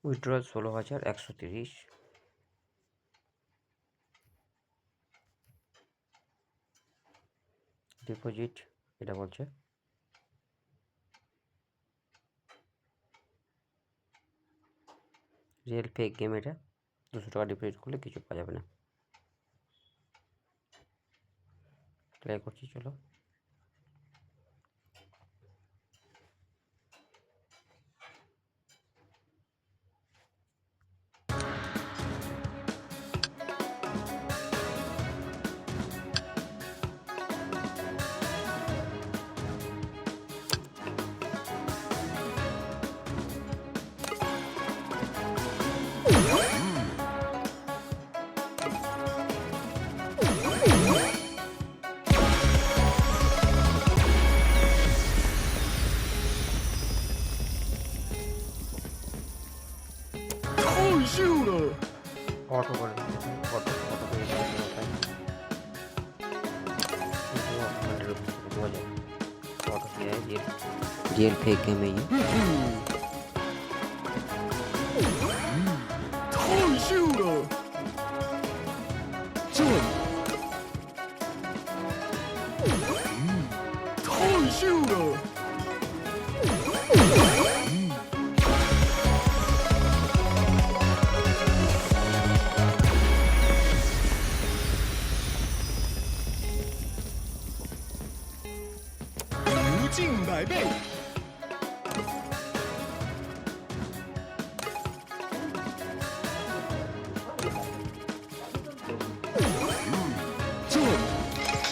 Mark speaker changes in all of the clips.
Speaker 1: Withdrawal 16,130। Deposit এটা বলছে real fake game. এটা 200 টাকা ডিপোজিট করলে কিছু পাওয়া যাবে না। প্লে করছি, চলো। অটো করে দিতে অটো অটো করে দিতে 200 रुपीज़ 2000 ऑटो किया है। रियल फेक गेम है ये।
Speaker 2: 太秀了！这太秀了！无尽百倍！这666！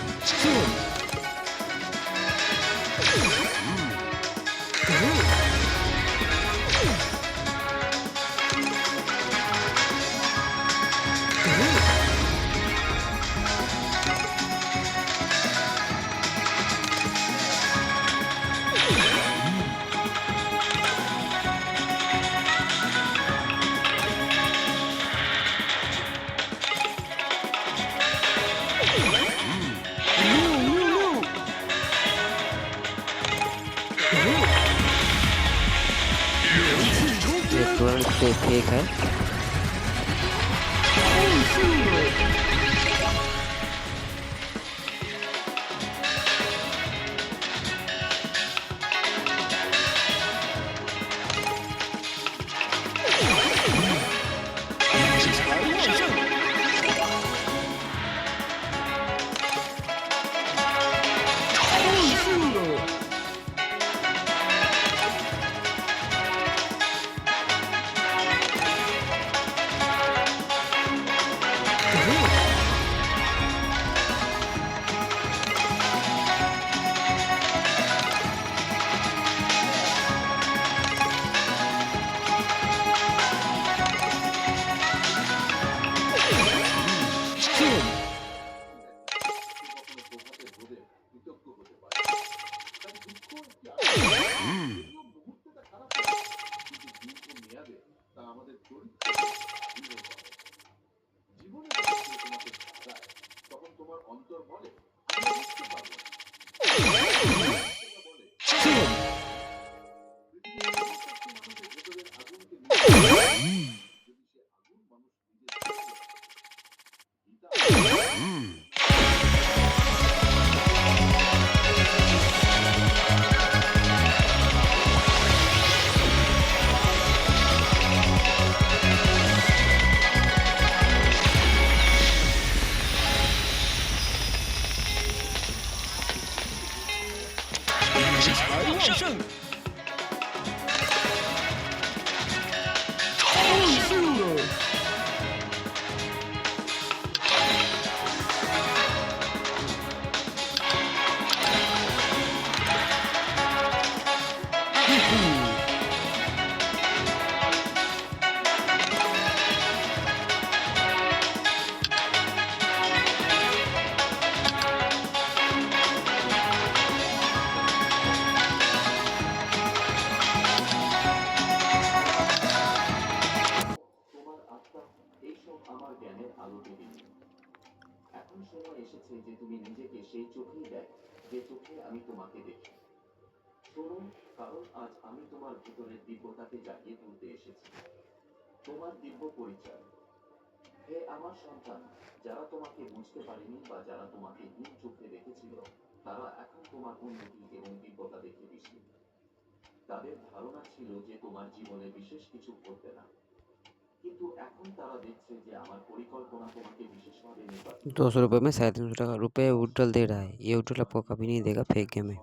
Speaker 2: 元气冲
Speaker 1: ये
Speaker 2: 天！
Speaker 1: तुरंत से फेक है।
Speaker 2: 太秀了！理财旺盛！太秀了！这这理财旺盛！太秀了！এখন
Speaker 3: সময় এসেছে যে তুমি নিজেকে সেই চোখেই দেখো যে চোখে আমি তোমাকে দেখি। শোনো, কারণ আজ আমি তোমার ভিতরের দিব্যতাকে জাগিয়ে তুলতে এসেছি। তোমার দিব্য পরিচয়। হে আমার সন্তান, যারা তোমাকে বুঝতে পারেনি বা যারা তোমাকে হীন চোখে দেখেছিল, তারা এখন তোমার উন্নতি এবং দিব্যতা দেখে বিস্মিত। তাদের ধারণা ছিল যে তোমার জীবনে বিশেষ কিছু ঘটবে না, কিন্তু এখন তারা দেখছে যে আমার পরিকল্পনা তোমাকে বিশেষভাবে নির্বাচিত
Speaker 1: 200 रुपये में 350 रुपये विड्रॉल दे रहा है। ये विड्रॉल आपको कभी नहीं देगा फेक गेम है।